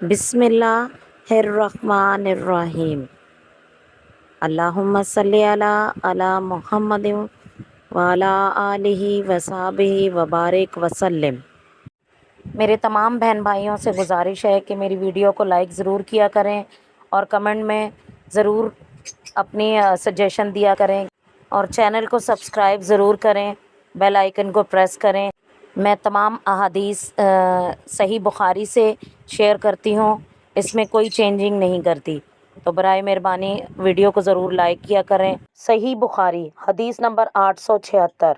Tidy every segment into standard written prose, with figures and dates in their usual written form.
بسم اللہ الرحمن الرحیم۔ اللہم صلی علی محمد وعلی آلہ وصحبہ وبارک وسلم۔ میرے تمام بہن بھائیوں سے گزارش ہے کہ میری ویڈیو کو لائک ضرور کیا کریں اور کمنٹ میں ضرور اپنی سجیشن دیا کریں اور چینل کو سبسکرائب ضرور کریں، بیل آئیکن کو پریس کریں۔ میں تمام احادیث صحیح بخاری سے شیئر کرتی ہوں، اس میں کوئی چینجنگ نہیں کرتی، تو برائے مہربانی ویڈیو کو ضرور لائک کیا کریں۔ صحیح بخاری حدیث نمبر 876،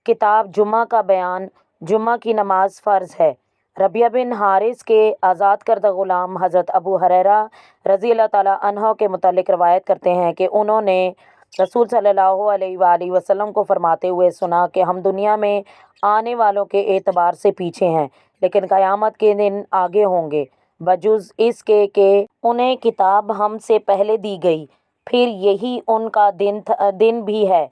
کتاب جمعہ کا بیان۔ جمعہ کی نماز فرض ہے۔ ربیہ بن حارث کے آزاد کردہ غلام حضرت ابو ہریرہ رضی اللہ تعالیٰ عنہ کے متعلق روایت کرتے ہیں کہ انہوں نے رسول صلی اللہ علیہ وآلہ وسلم کو فرماتے ہوئے سنا کہ ہم دنیا میں آنے والوں کے اعتبار سے پیچھے ہیں، لیکن قیامت کے دن آگے ہوں گے، بجز اس کے کہ انہیں کتاب ہم سے پہلے دی گئی، پھر یہی ان کا دن بھی ہے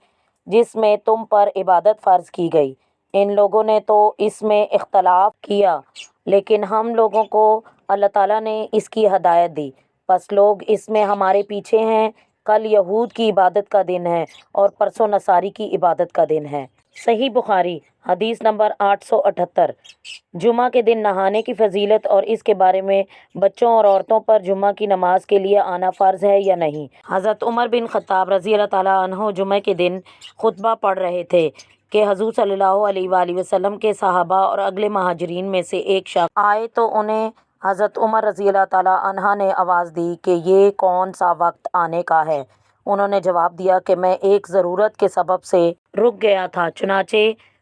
جس میں تم پر عبادت فرض کی گئی۔ ان لوگوں نے تو اس میں اختلاف کیا، لیکن ہم لوگوں کو اللہ تعالیٰ نے اس کی ہدایت دی، پس لوگ اس میں ہمارے پیچھے ہیں۔ کل یہود کی عبادت کا دن ہے اور پرسوں نصاری کی عبادت کا دن ہے۔ صحیح بخاری حدیث نمبر 878، جمعہ کے دن نہانے کی فضیلت اور اس کے بارے میں بچوں اور عورتوں پر جمعہ کی نماز کے لیے آنا فرض ہے یا نہیں۔ حضرت عمر بن خطاب رضی اللہ تعالیٰ عنہ جمعہ کے دن خطبہ پڑھ رہے تھے کہ حضور صلی اللہ علیہ وآلہ وسلم کے صحابہ اور اگلے مہاجرین میں سے ایک شخص آئے تو انہیں حضرت عمر رضی اللہ تعالیٰ عنہ نے آواز دی کہ یہ کون سا وقت آنے کا ہے؟ انہوں نے جواب دیا کہ میں ایک ضرورت کے سبب سے رک گیا تھا، چنانچہ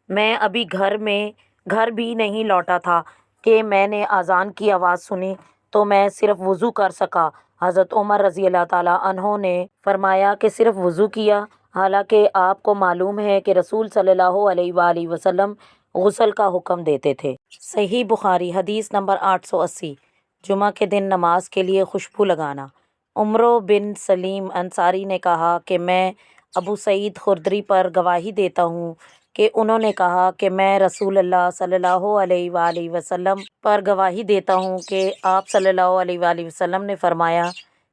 میں ابھی گھر بھی نہیں لوٹا تھا کہ میں نے اذان کی آواز سنی تو میں صرف وضو کر سکا۔ حضرت عمر رضی اللہ تعالیٰ عنہ نے فرمایا کہ صرف وضو کیا، حالانکہ آپ کو معلوم ہے کہ رسول صلی اللہ علیہ وآلہ وسلم غسل کا حکم دیتے تھے۔ صحیح بخاری حدیث نمبر 880، جمعہ کے دن نماز کے لیے خوشبو لگانا۔ عمرو بن سلیم انصاری نے کہا کہ میں ابو سعید خدری پر گواہی دیتا ہوں کہ انہوں نے کہا کہ میں رسول اللہ صلی اللہ علیہ وآلہ وسلم پر گواہی دیتا ہوں کہ آپ صلی اللہ علیہ وآلہ وسلم نے فرمایا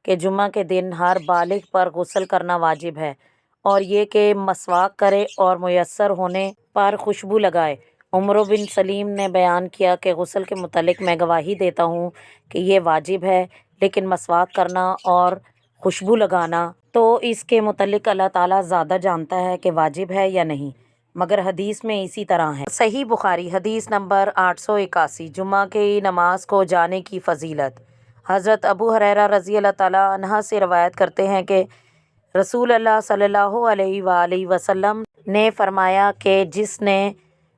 کہ جمعہ کے دن ہر بالغ پر غسل کرنا واجب ہے، اور یہ کہ مسواک کرے اور میسر ہونے پر خوشبو لگائے۔ عمرو بن سلیم نے بیان کیا کہ غسل کے متعلق میں گواہی دیتا ہوں کہ یہ واجب ہے، لیکن مسواک کرنا اور خوشبو لگانا تو اس کے متعلق اللہ تعالیٰ زیادہ جانتا ہے کہ واجب ہے یا نہیں، مگر حدیث میں اسی طرح ہے۔ صحیح بخاری حدیث نمبر 881، جمعہ کی نماز کو جانے کی فضیلت۔ حضرت ابو ہریرہ رضی اللہ تعالیٰ عنہ سے روایت کرتے ہیں کہ رسول اللہ صلی اللہ علیہ وآلہ وسلم نے فرمایا کہ جس نے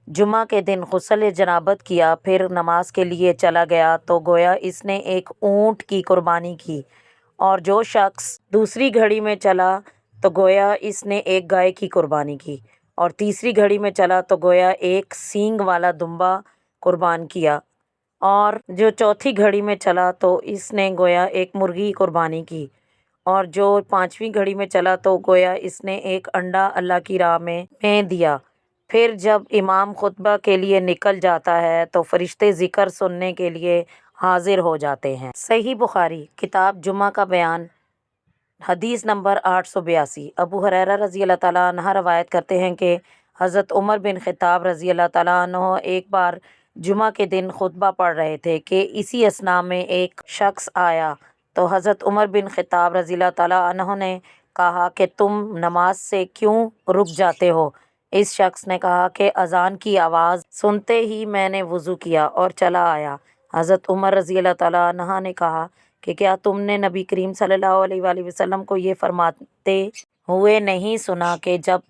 جمعہ کے دن غسل جنابت کیا پھر نماز کے لیے چلا گیا تو گویا اس نے ایک اونٹ کی قربانی کی، اور جو شخص دوسری گھڑی میں چلا تو گویا اس نے ایک گائے کی قربانی کی، اور تیسری گھڑی میں چلا تو گویا ایک سینگ والا دمبا قربان کیا، اور جو چوتھی گھڑی میں چلا تو اس نے گویا ایک مرغی قربانی کی، اور جو پانچویں گھڑی میں چلا تو گویا اس نے ایک انڈا اللہ کی راہ میں دیا۔ پھر جب امام خطبہ کے لیے نکل جاتا ہے تو فرشتے ذکر سننے کے لیے حاضر ہو جاتے ہیں۔ صحیح بخاری کتاب جمعہ کا بیان حدیث نمبر 882، ابو ہریرہ رضی اللہ تعالیٰ عنہ روایت کرتے ہیں کہ حضرت عمر بن خطاب رضی اللہ تعالیٰ عنہ ایک بار جمعہ کے دن خطبہ پڑھ رہے تھے کہ اسی اثناء میں ایک شخص آیا تو حضرت عمر بن خطاب رضی اللہ تعالیٰ عنہ نے کہا کہ تم نماز سے کیوں رک جاتے ہو؟ اس شخص نے کہا کہ اذان کی آواز سنتے ہی میں نے وضو کیا اور چلا آیا۔ حضرت عمر رضی اللہ تعالیٰ عنہ نے کہا کہ کیا تم نے نبی کریم صلی اللہ علیہ وآلہ وسلم کو یہ فرماتے ہوئے نہیں سنا کہ جب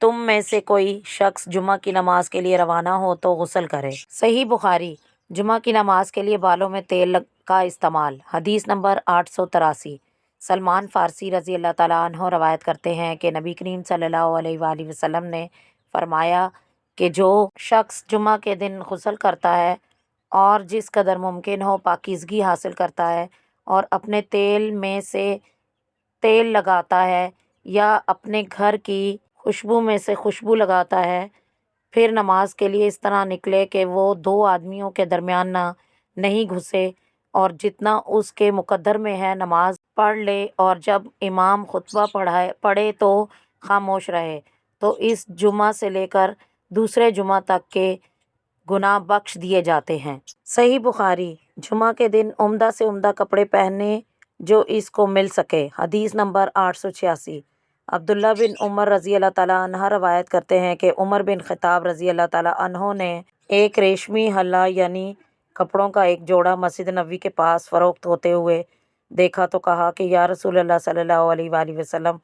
تم میں سے کوئی شخص جمعہ کی نماز کے لیے روانہ ہو تو غسل کرے؟ صحیح بخاری جمعہ کی نماز کے لیے بالوں میں تیل کا استعمال۔ حدیث نمبر 883، سلمان فارسی رضی اللہ تعالیٰ عنہ روایت کرتے ہیں کہ نبی کریم صلی اللہ علیہ وآلہ وسلم نے فرمایا کہ جو شخص جمعہ کے دن غسل کرتا ہے اور جس قدر ممکن ہو پاکیزگی حاصل کرتا ہے اور اپنے تیل میں سے تیل لگاتا ہے یا اپنے گھر کی خوشبو میں سے خوشبو لگاتا ہے، پھر نماز کے لیے اس طرح نکلے کہ وہ دو آدمیوں کے درمیان نہیں گھسے، اور جتنا اس کے مقدر میں ہے نماز پڑھ لے، اور جب امام خطبہ پڑھے تو خاموش رہے، تو اس جمعہ سے لے کر دوسرے جمعہ تک کے گناہ بخش دیے جاتے ہیں۔ صحیح بخاری، جمعہ کے دن عمدہ سے عمدہ کپڑے پہنے جو اس کو مل سکے۔ حدیث نمبر 886۔ عبداللہ بن عمر رضی اللہ تعالیٰ عنہ روایت کرتے ہیں کہ عمر بن خطاب رضی اللہ تعالیٰ عنہ نے ایک ریشمی حلہ یعنی کپڑوں کا ایک جوڑا مسجد نبوی کے پاس فروخت ہوتے ہوئے دیکھا تو کہا کہ یا رسول اللہ صلی اللہ علیہ وآلہ وسلم،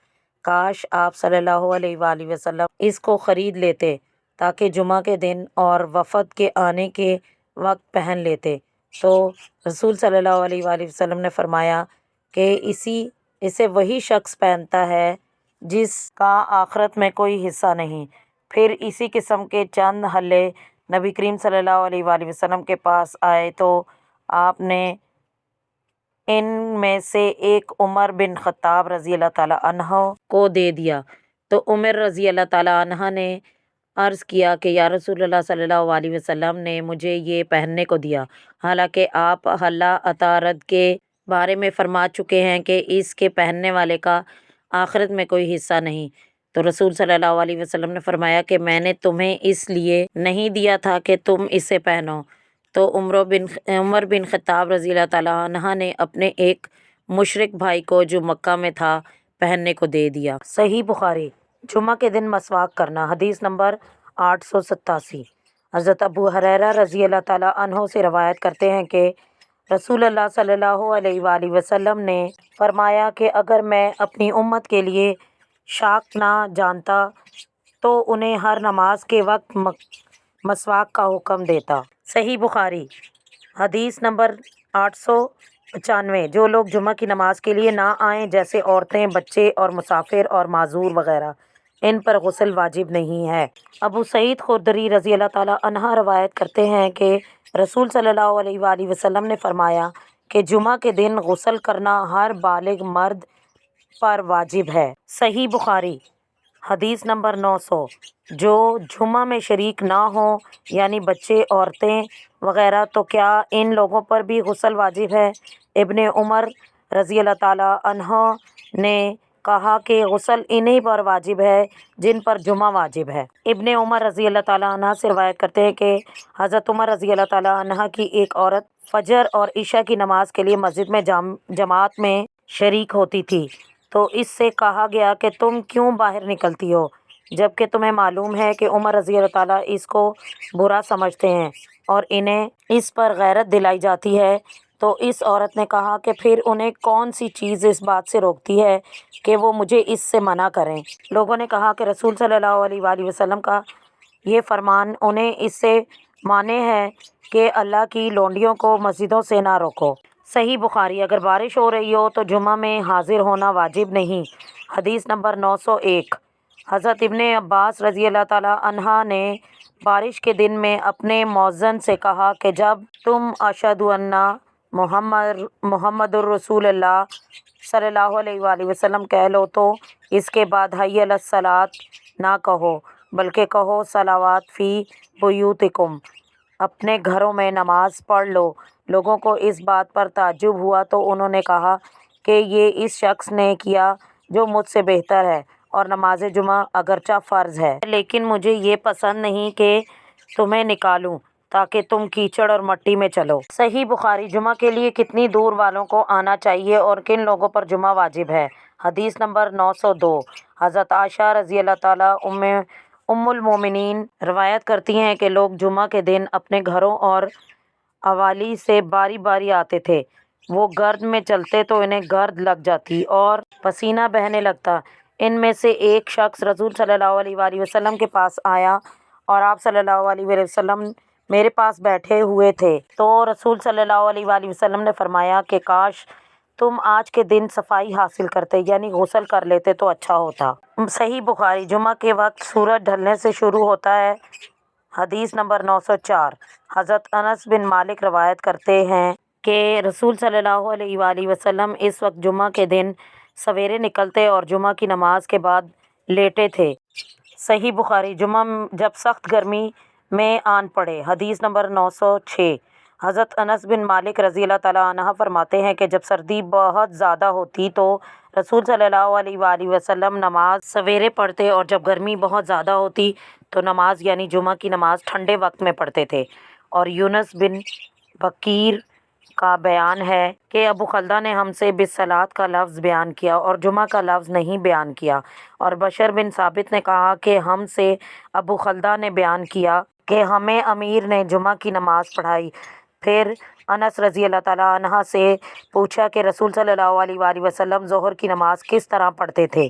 کاش آپ صلی اللہ علیہ وآلہ وسلم اس کو خرید لیتے تاکہ جمعہ کے دن اور وفد کے آنے کے وقت پہن لیتے۔ تو رسول صلی اللہ علیہ وآلہ وسلم نے فرمایا کہ اسے وہی شخص پہنتا ہے جس کا آخرت میں کوئی حصہ نہیں۔ پھر اسی قسم کے چند حلے نبی کریم صلی اللہ علیہ وآلہ وسلم کے پاس آئے تو آپ نے ان میں سے ایک عمر بن خطاب رضی اللہ تعالیٰ عنہ کو دے دیا، تو عمر رضی اللہ تعالیٰ عنہ نے عرض کیا کہ یا رسول اللہ صلی اللہ علیہ وسلم نے مجھے یہ پہننے کو دیا، حالانکہ آپ حلہ عطارد کے بارے میں فرما چکے ہیں کہ اس کے پہننے والے کا آخرت میں کوئی حصہ نہیں۔ تو رسول صلی اللہ علیہ وسلم نے فرمایا کہ میں نے تمہیں اس لیے نہیں دیا تھا کہ تم اسے پہنو۔ تو عمر بن خطاب رضی اللہ تعالیٰ عنہ نے اپنے ایک مشرک بھائی کو جو مکہ میں تھا پہننے کو دے دیا۔ صحیح بخاری، جمعہ کے دن مسواک کرنا۔ حدیث نمبر 887۔ حضرت ابو ہریرہ رضی اللہ تعالیٰ عنہ سے روایت کرتے ہیں کہ رسول اللہ صلی اللہ علیہ وآلہ وسلم نے فرمایا کہ اگر میں اپنی امت کے لیے شاک نہ جانتا تو انہیں ہر نماز کے وقت مسواک کا حکم دیتا۔ صحیح بخاری، حدیث نمبر 895۔ جو لوگ جمعہ کی نماز کے لیے نہ آئیں جیسے عورتیں، بچے اور مسافر اور معذور وغیرہ، ان پر غسل واجب نہیں ہے۔ ابو سعید خدری رضی اللہ تعالیٰ عنہ روایت کرتے ہیں کہ رسول صلی اللہ علیہ وآلہ وسلم نے فرمایا کہ جمعہ کے دن غسل کرنا ہر بالغ مرد پر واجب ہے۔ صحیح بخاری، حدیث نمبر 900۔ جو جمعہ میں شریک نہ ہوں یعنی بچے، عورتیں وغیرہ، تو کیا ان لوگوں پر بھی غسل واجب ہے؟ ابن عمر رضی اللہ تعالیٰ عنہ نے کہا کہ غسل انہی پر واجب ہے جن پر جمعہ واجب ہے۔ ابن عمر رضی اللہ تعالیٰ عنہ سے روایت کرتے ہیں کہ حضرت عمر رضی اللہ تعالیٰ عنہ کی ایک عورت فجر اور عشاء کی نماز کے لیے مسجد میں جماعت میں شریک ہوتی تھی، تو اس سے کہا گیا کہ تم کیوں باہر نکلتی ہو، جبکہ تمہیں معلوم ہے کہ عمر رضی اللہ تعالیٰ اس کو برا سمجھتے ہیں اور انہیں اس پر غیرت دلائی جاتی ہے۔ تو اس عورت نے کہا کہ پھر انہیں کون سی چیز اس بات سے روکتی ہے کہ وہ مجھے اس سے منع کریں؟ لوگوں نے کہا کہ رسول صلی اللہ علیہ وآلہ وسلم کا یہ فرمان انہیں اس سے مانے ہے کہ اللہ کی لونڈیوں کو مسجدوں سے نہ روکو۔ صحیح بخاری، اگر بارش ہو رہی ہو تو جمعہ میں حاضر ہونا واجب نہیں۔ حدیث نمبر 901۔ حضرت ابن عباس رضی اللہ تعالیٰ عنہ نے بارش کے دن میں اپنے مؤذن سے کہا کہ جب تم اشہد ان محمد الرسول اللہ صلی اللہ علیہ وآلہ وسلم کہہ لو تو اس کے بعد حی علی الصلاۃ نہ کہو بلکہ کہو صلوات فی بیوتکم، اپنے گھروں میں نماز پڑھ لو۔ لوگوں کو اس بات پر تعجب ہوا تو انہوں نے کہا کہ یہ اس شخص نے کیا جو مجھ سے بہتر ہے، اور نماز جمعہ اگرچہ فرض ہے لیکن مجھے یہ پسند نہیں کہ تمہیں نکالوں تاکہ تم کیچڑ اور مٹی میں چلو۔ صحیح بخاری، جمعہ کے لیے کتنی دور والوں کو آنا چاہیے اور کن لوگوں پر جمعہ واجب ہے؟ حدیث نمبر 902۔ حضرت عائشہ رضی اللہ تعالیٰ ام المومنین روایت کرتی ہیں کہ لوگ جمعہ کے دن اپنے گھروں اور اوالی سے باری باری آتے تھے۔ وہ گرد میں چلتے تو انہیں گرد لگ جاتی اور پسینہ بہنے لگتا۔ ان میں سے ایک شخص رسول صلی اللہ علیہ وآلہ وسلم کے پاس آیا اور آپ صلی اللہ علیہ وآلہ وسلم میرے پاس بیٹھے ہوئے تھے، تو رسول صلی اللہ علیہ وآلہ وسلم نے فرمایا کہ کاش تم آج کے دن صفائی حاصل کرتے یعنی غسل کر لیتے تو اچھا ہوتا۔ صحیح بخاری، جمعہ کے وقت سورج ڈھلنے سے شروع ہوتا ہے۔ حدیث نمبر 904۔ حضرت انس بن مالک روایت کرتے ہیں کہ رسول صلی اللہ علیہ وآلہ وسلم اس وقت جمعہ کے دن سویرے نکلتے اور جمعہ کی نماز کے بعد لیٹے تھے۔ صحیح بخاری، جمعہ جب سخت گرمی میں آن پڑے۔ حدیث نمبر 906۔ حضرت انس بن مالک رضی اللہ تعالیٰ عنہ فرماتے ہیں کہ جب سردی بہت زیادہ ہوتی تو رسول صلی اللہ علیہ وآلہ وسلم نماز سویرے پڑھتے، اور جب گرمی بہت زیادہ ہوتی تو نماز یعنی جمعہ کی نماز ٹھنڈے وقت میں پڑھتے تھے۔ اور یونس بن بکیر کا بیان ہے کہ ابو خلدہ نے ہم سے بالصلاۃ کا لفظ بیان کیا اور جمعہ کا لفظ نہیں بیان کیا، اور بشر بن ثابت نے کہا کہ ہم سے ابو خلدہ نے بیان کیا کہ ہمیں امیر نے جمعہ کی نماز پڑھائی۔ پھر انس رضی اللہ تعالیٰ عنہ سے پوچھا کہ رسول صلی اللہ علیہ وآلہ وسلم ظہر کی نماز کس طرح پڑھتے تھے۔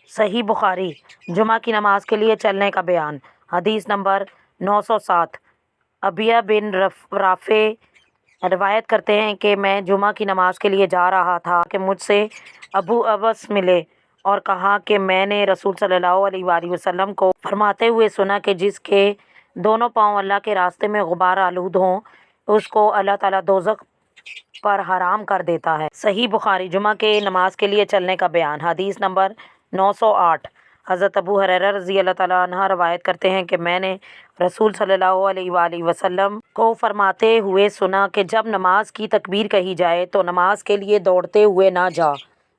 صحیح بخاری، جمعہ کی نماز کے لیے چلنے کا بیان۔ حدیث نمبر 907۔ ابیہ بن رافع روایت کرتے ہیں کہ میں جمعہ کی نماز کے لیے جا رہا تھا کہ مجھ سے ابو عبس ملے اور کہا کہ میں نے رسول صلی اللہ علیہ وآلہ وسلم کو فرماتے ہوئے سنا کہ جس کے دونوں پاؤں اللہ کے راستے میں غبار آلود ہوں اس کو اللہ تعالیٰ دوزخ پر حرام کر دیتا ہے۔ صحیح بخاری، جمعہ کے نماز کے لیے چلنے کا بیان۔ حدیث نمبر 908۔ حضرت ابو ہریرہ رضی اللہ تعالیٰ عنہ روایت کرتے ہیں کہ میں نے رسول صلی اللہ علیہ وآلہ وسلم کو فرماتے ہوئے سنا کہ جب نماز کی تکبیر کہی جائے تو نماز کے لیے دوڑتے ہوئے نہ جا،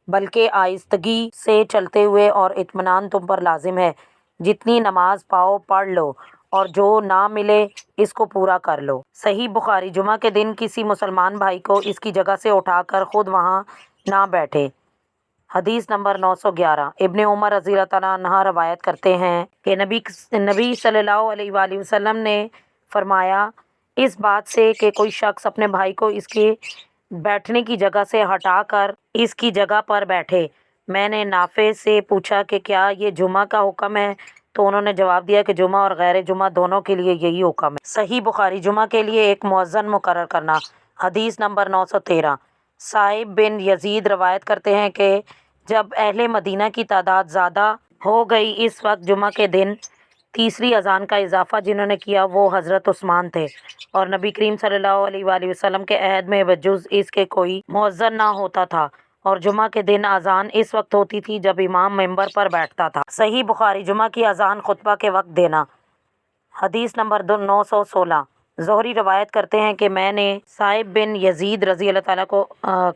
بلکہ آہستگی سے چلتے ہوئے، اور اطمینان تم پر لازم ہے۔ جتنی نماز پاؤ پڑھ لو، اور جو نہ ملے اس کو پورا کر لو۔ صحیح بخاری، جمعہ کے دن کسی مسلمان بھائی کو اس کی جگہ سے اٹھا کر خود وہاں نہ بیٹھے۔ حدیث نمبر 911۔ ابن عمر رضی اللہ تعالیٰ عنہ روایت کرتے ہیں کہ نبی صلی اللہ علیہ وآلہ وسلم نے فرمایا، اس بات سے کہ کوئی شخص اپنے بھائی کو اس کے بیٹھنے کی جگہ سے ہٹا کر اس کی جگہ پر بیٹھے۔ میں نے نافع سے پوچھا کہ کیا یہ جمعہ کا حکم ہے؟ تو انہوں نے جواب دیا کہ جمعہ اور غیر جمعہ دونوں کے لیے یہی حکم ہے۔ صحیح بخاری، جمعہ کے لیے ایک مؤذن مقرر کرنا۔ حدیث نمبر 913۔ صائب بن یزید روایت کرتے ہیں کہ جب اہل مدینہ کی تعداد زیادہ ہو گئی اس وقت جمعہ کے دن تیسری اذان کا اضافہ جنہوں نے کیا وہ حضرت عثمان تھے، اور نبی کریم صلی اللہ علیہ وآلہ وسلم کے عہد میں بجز اس کے کوئی مؤذن نہ ہوتا تھا، اور جمعہ کے دن اذان اس وقت ہوتی تھی جب امام ممبر پر بیٹھتا تھا۔ صحیح بخاری، جمعہ کی اذان خطبہ کے وقت دینا۔ حدیث نمبر 916۔ زہری روایت کرتے ہیں کہ میں نے صائب بن یزید رضی اللہ تعالیٰ کو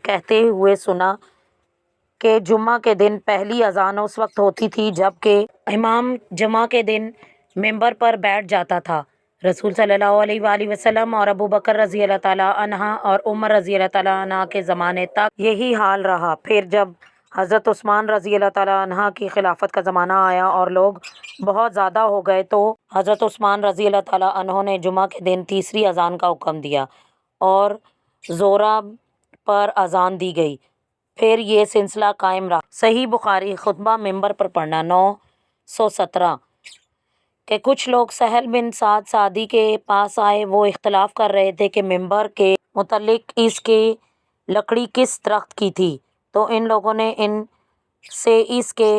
کہتے ہوئے سنا کہ جمعہ کے دن پہلی اذان اس وقت ہوتی تھی جب کہ امام جمعہ کے دن ممبر پر بیٹھ جاتا تھا۔ رسول صلی اللہ علیہ وآلہ وسلم اور ابو بکر رضی اللہ تعالیٰ عنہ اور عمر رضی اللہ تعالیٰ عنہ کے زمانے تک یہی حال رہا۔ پھر جب حضرت عثمان رضی اللہ تعالیٰ عنہ کی خلافت کا زمانہ آیا اور لوگ بہت زیادہ ہو گئے تو حضرت عثمان رضی اللہ تعالیٰ عنہ نے جمعہ کے دن تیسری اذان کا حکم دیا اور زورہ پر اذان دی گئی۔ پھر یہ سلسلہ قائم رہا۔ صحیح بخاری، خطبہ ممبر پر پڑھنا۔ 917۔ کہ کچھ لوگ سہل بن سعد ساعدی کے پاس آئے، وہ اختلاف کر رہے تھے کہ ممبر کے متعلق اس کی لکڑی کس درخت کی تھی، تو ان لوگوں نے ان سے اس کے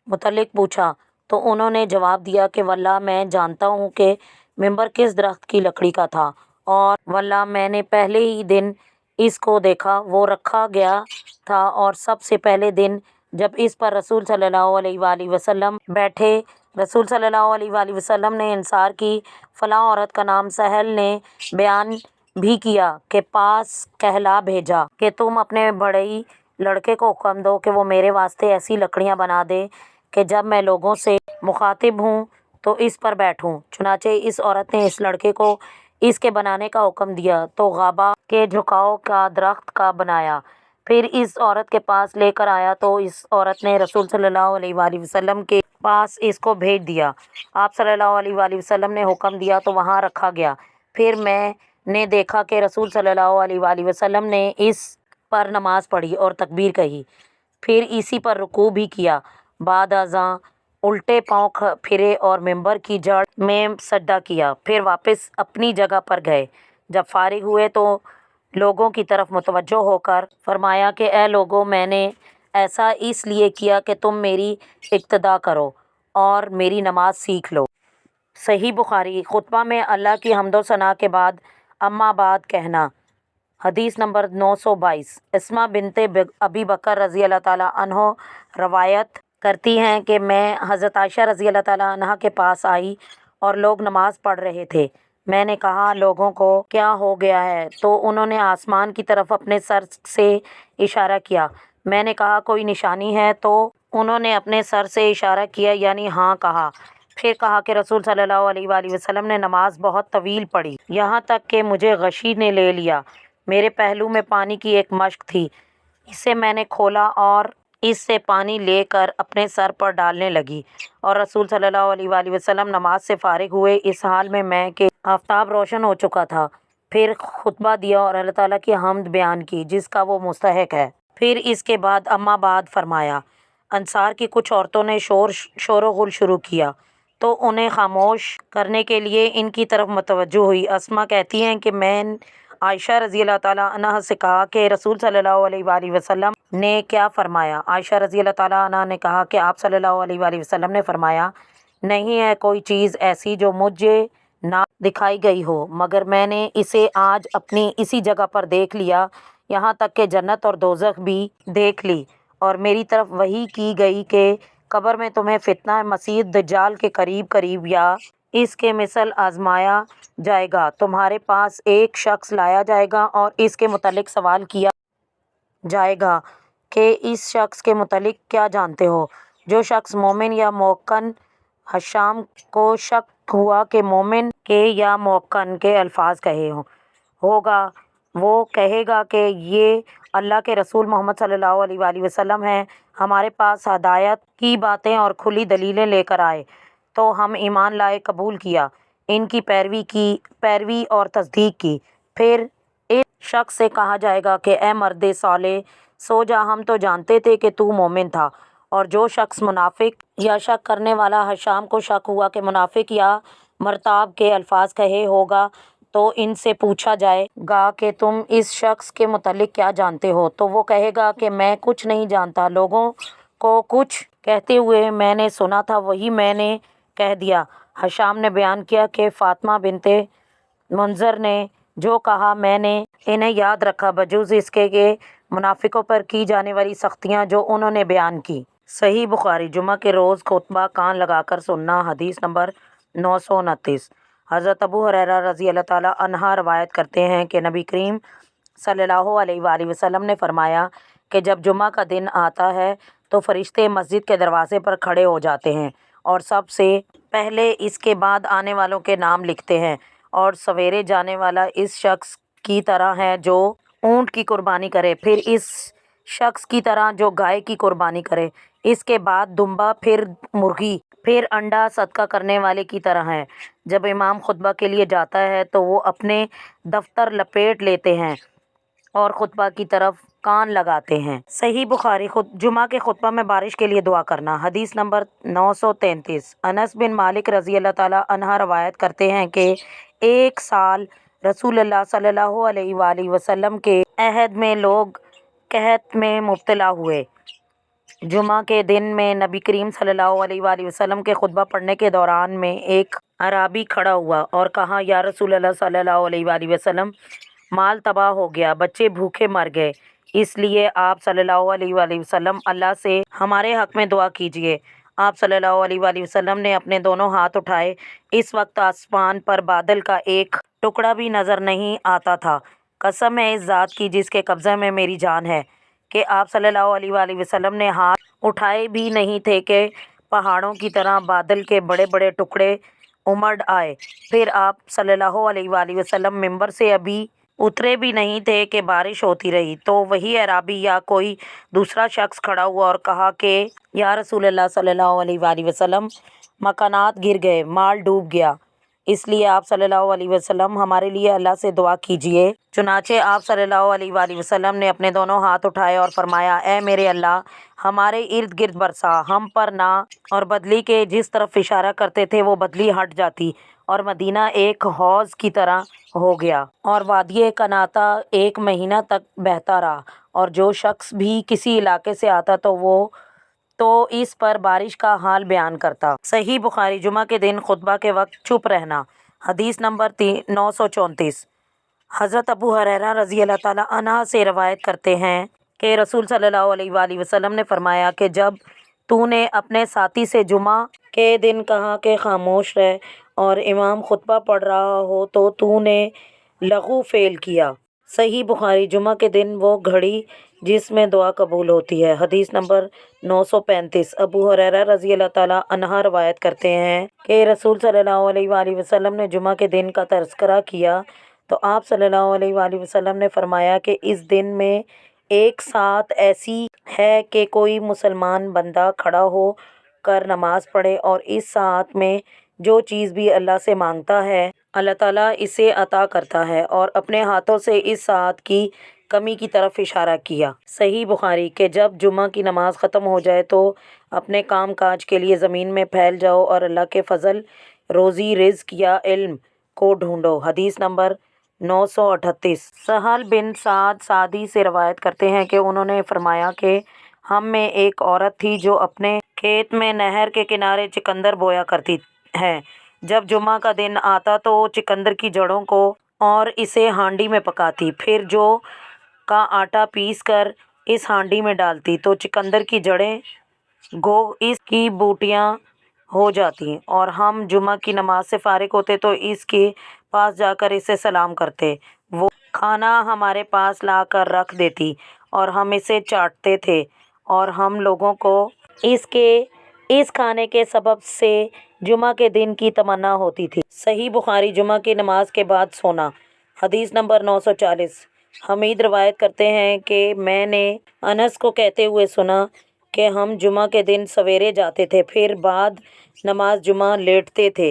متعلق پوچھا تو انہوں نے جواب دیا کہ واللہ میں جانتا ہوں کہ ممبر کس درخت کی لکڑی کا تھا، اور واللہ میں نے پہلے ہی دن اس کو دیکھا، وہ رکھا گیا تھا، اور سب سے پہلے دن جب اس پر رسول صلی اللہ علیہ وآلہ وسلم بیٹھے، رسول صلی اللہ علیہ وآلہ وسلم نے انصار کی فلاں عورت کا نام سہل نے بیان بھی کیا کہ پاس کہلا بھیجا کہ تم اپنے بڑے لڑکے کو حکم دو کہ وہ میرے واسطے ایسی لکڑیاں بنا دے کہ جب میں لوگوں سے مخاطب ہوں تو اس پر بیٹھوں۔ چنانچہ اس عورت نے اس لڑکے کو اس کے بنانے کا حکم دیا تو غابہ کے جھکاؤ کا درخت کا بنایا، پھر اس عورت کے پاس لے کر آیا تو اس عورت نے رسول صلی اللہ علیہ وآلہ وسلم کے پاس اس کو بھیج دیا۔ آپ صلی اللہ علیہ وآلہ وسلم نے حکم دیا تو وہاں رکھا گیا۔ پھر میں نے دیکھا کہ رسول صلی اللہ علیہ وآلہ وسلم نے اس پر نماز پڑھی اور تکبیر کہی، پھر اسی پر رکوع بھی کیا، بعد ازاں الٹے پاؤں پھرے اور ممبر کی جڑ میں سجدہ کیا، پھر واپس اپنی جگہ پر گئے۔ جب فارغ ہوئے تو لوگوں کی طرف متوجہ ہو کر فرمایا کہ اے لوگو، میں نے ایسا اس لیے کیا کہ تم میری اقتداء کرو اور میری نماز سیکھ لو۔ صحیح بخاری، خطبہ میں اللہ کی حمد و ثنا کے بعد اما بعد کہنا۔ حدیث نمبر 922۔ اسماء بنت ابی بکر رضی اللہ تعالیٰ عنہ روایت کرتی ہیں کہ میں حضرت عائشہ رضی اللہ تعالیٰ عنہ کے پاس آئی اور لوگ نماز پڑھ رہے تھے، میں نے کہا لوگوں کو کیا ہو گیا ہے؟ تو انہوں نے آسمان کی طرف اپنے سر سے اشارہ کیا۔ میں نے کہا کوئی نشانی ہے؟ تو انہوں نے اپنے سر سے اشارہ کیا یعنی ہاں کہا۔ پھر کہا کہ رسول صلی اللہ علیہ وآلہ وسلم نے نماز بہت طویل پڑھی، یہاں تک کہ مجھے غشی نے لے لیا۔ میرے پہلو میں پانی کی ایک مشک تھی، اسے میں نے کھولا اور اس سے پانی لے کر اپنے سر پر ڈالنے لگی، اور رسول صلی اللہ علیہ وآلہ وسلم نماز سے فارغ ہوئے اس حال میں کہ آفتاب روشن ہو چکا تھا۔ پھر خطبہ دیا اور اللہ تعالیٰ کی حمد بیان کی جس کا وہ مستحق ہے۔ پھر اس کے بعد اما بعد فرمایا۔ انصار کی کچھ عورتوں نے شور و غل شروع کیا تو انہیں خاموش کرنے کے لیے ان کی طرف متوجہ ہوئی۔ اسما کہتی ہیں کہ میں عائشہ رضی اللہ تعالیٰ عنہ سے کہا کہ رسول صلی اللہ علیہ وآلہ وسلم نے کیا فرمایا؟ عائشہ رضی اللہ تعالیٰ عنہ نے کہا کہ آپ صلی اللہ علیہ وآلہ وسلم نے فرمایا، نہیں ہے کوئی چیز ایسی جو مجھے نہ دکھائی گئی ہو مگر میں نے اسے آج اپنی اسی جگہ پر دیکھ لیا، یہاں تک کہ جنت اور دوزخ بھی دیکھ لی، اور میری طرف وحی کی گئی کہ قبر میں تمہیں فتنہ مسیح دجال کے قریب قریب یا اس کے مثل آزمایا جائے گا۔ تمہارے پاس ایک شخص لایا جائے گا اور اس کے متعلق سوال کیا جائے گا کہ اس شخص کے متعلق کیا جانتے ہو؟ جو شخص مومن یا موقن، ہشام کو شک ہوا کہ مومن کے یا موقن کے الفاظ کہے ہوگا، وہ کہے گا کہ یہ اللہ کے رسول محمد صلی اللہ علیہ وآلہ وسلم ہیں، ہمارے پاس ہدایت کی باتیں اور کھلی دلیلیں لے کر آئے تو ہم ایمان لائے، قبول کیا، ان کی پیروی اور تصدیق کی۔ پھر اس شخص سے کہا جائے گا کہ اے مرد صالح سو جا، ہم تو جانتے تھے کہ تو مومن تھا۔ اور جو شخص منافق یا شک کرنے والا ہشام کو شک ہوا کہ منافق یا مرتاب کے الفاظ کہے ہوگا تو ان سے پوچھا جائے گا کہ تم اس شخص کے متعلق کیا جانتے ہو؟ تو وہ کہے گا کہ میں کچھ نہیں جانتا، لوگوں کو کچھ کہتے ہوئے میں نے سنا تھا وہی میں نے کہہ دیا۔ ہشام نے بیان کیا کہ فاطمہ بنت منذر نے جو کہا میں نے انہیں یاد رکھا بجز اس کے کہ منافقوں پر کی جانے والی سختیاں جو انہوں نے بیان کی۔ صحیح بخاری۔ جمعہ کے روز خطبہ کان لگا کر سننا۔ حدیث نمبر 929۔ حضرت ابو ہریرہ رضی اللہ تعالیٰ عنہ روایت کرتے ہیں کہ نبی کریم صلی اللہ علیہ وآلہ وسلم نے فرمایا کہ جب جمعہ کا دن آتا ہے تو فرشتے مسجد کے دروازے پر کھڑے ہو جاتے ہیں اور سب سے پہلے اس کے بعد آنے والوں کے نام لکھتے ہیں، اور سویرے جانے والا اس شخص کی طرح ہے جو اونٹ کی قربانی کرے، پھر اس شخص کی طرح جو گائے کی قربانی کرے، اس کے بعد دمبا، پھر مرغی، پھر انڈا صدقہ کرنے والے کی طرح ہے۔ جب امام خطبہ کے لیے جاتا ہے تو وہ اپنے دفتر لپیٹ لیتے ہیں اور خطبہ کی طرف کان لگاتے ہیں۔ صحیح بخاری۔ جمعہ کے خطبہ میں بارش کے لیے دعا کرنا۔ حدیث نمبر 933۔ انس بن مالک رضی اللہ تعالیٰ عنہ روایت کرتے ہیں کہ ایک سال رسول اللہ صلی اللہ علیہ وآلہ وسلم کے عہد میں لوگ قحط میں مبتلا ہوئے۔ جمعہ کے دن میں نبی کریم صلی اللہ علیہ وآلہ وسلم کے خطبہ پڑھنے کے دوران میں ایک اعرابی کھڑا ہوا اور کہا یا رسول اللہ صلی اللہ علیہ وآلہ وسلم، مال تباہ ہو گیا، بچے بھوکے مر گئے، اس لیے آپ صلی اللہ علیہ وآلہ وسلم اللہ سے ہمارے حق میں دعا کیجیے۔ آپ صلی اللہ علیہ وآلہ وسلم نے اپنے دونوں ہاتھ اٹھائے، اس وقت آسمان پر بادل کا ایک ٹکڑا بھی نظر نہیں آتا تھا۔ قسم ہے اس ذات کی جس کے قبضے میں میری جان ہے کہ آپ صلی اللہ علیہ وآلہ وسلم نے ہاتھ اٹھائے بھی نہیں تھے کہ پہاڑوں کی طرح بادل کے بڑے بڑے ٹکڑے امڑ آئے۔ پھر آپ صلی اللہ علیہ وآلہ وسلم ممبر سے ابھی اترے بھی نہیں تھے کہ بارش ہوتی رہی، تو وہی اعرابی یا کوئی دوسرا شخص کھڑا ہوا اور کہا کہ یا رسول اللہ صلی اللہ علیہ وآلہ وسلم، مکانات گر گئے، مال ڈوب گیا، اس لیے آپ صلی اللہ علیہ وسلم ہمارے لیے اللہ سے دعا کیجیے۔ چنانچہ آپ صلی اللہ علیہ وآلہ وسلم نے اپنے دونوں ہاتھ اٹھائے اور فرمایا اے میرے اللہ، ہمارے ارد گرد برسا، ہم پر نہ، اور بدلی کے جس طرف اشارہ کرتے تھے وہ بدلی ہٹ جاتی، اور مدینہ ایک حوض کی طرح ہو گیا، اور وادی کناتا ایک مہینہ تک بہتا رہا، اور جو شخص بھی کسی علاقے سے آتا تو اس پر بارش کا حال بیان کرتا۔ صحیح بخاری۔ جمعہ کے دن خطبہ کے وقت چپ رہنا۔ حدیث نمبر 934۔ حضرت ابو ہریرہ رضی اللہ تعالیٰ عنہ سے روایت کرتے ہیں کہ رسول صلی اللہ علیہ وآلہ وسلم نے فرمایا کہ جب تو نے اپنے ساتھی سے جمعہ کے دن کہا کہ خاموش رہ اور امام خطبہ پڑھ رہا ہو تو تو نے لغو فعل کیا۔ صحیح بخاری۔ جمعہ کے دن وہ گھڑی جس میں دعا قبول ہوتی ہے۔ حدیث نمبر 935۔ ابو ہریرہ رضی اللہ تعالیٰ عنہ روایت کرتے ہیں کہ رسول صلی اللہ علیہ وآلہ وسلم نے جمعہ کے دن کا تذکرہ کیا تو آپ صلی اللہ علیہ وآلہ وسلم نے فرمایا کہ اس دن میں ایک ساتھ ایسی ہے کہ کوئی مسلمان بندہ کھڑا ہو کر نماز پڑھے اور اس ساعت میں جو چیز بھی اللہ سے مانگتا ہے اللہ تعالیٰ اسے عطا کرتا ہے، اور اپنے ہاتھوں سے اس ساعت کی کمی کی طرف اشارہ کیا۔ صحیح بخاری کہ جب جمعہ کی نماز ختم ہو جائے تو اپنے کام کاج کے لیے زمین میں پھیل جاؤ اور اللہ کے فضل، روزی، رزق یا علم کو ڈھونڈو۔ حدیث نمبر 938۔ سہل بن سعد ساعدی سے روایت کرتے ہیں کہ انہوں نے فرمایا کہ ہم میں ایک عورت تھی جو اپنے کھیت میں نہر کے کنارے چقندر بویا کرتی ہے۔ جب جمعہ کا دن آتا تو وہ چقندر کی جڑوں کو اور اسے ہانڈی میں پکاتی، پھر جو کا آٹا پیس کر اس ہانڈی میں ڈالتی تو چقندر کی جڑیں گو اس کی بوٹیاں ہو جاتی، اور ہم جمعہ کی نماز سے فارغ ہوتے تو اس کے پاس جا کر اسے سلام کرتے، وہ کھانا ہمارے پاس لا کر رکھ دیتی اور ہم اسے چاٹتے تھے، اور ہم لوگوں کو اس کھانے کے سبب سے جمعہ کے دن کی تمنا ہوتی تھی۔ صحیح بخاری۔ جمعہ کی نماز کے بعد سونا۔ حدیث نمبر 940۔ حمید روایت کرتے ہیں کہ میں نے انس کو کہتے ہوئے سنا کہ ہم جمعہ کے دن سویرے جاتے تھے، پھر بعد نماز جمعہ لیٹتے تھے۔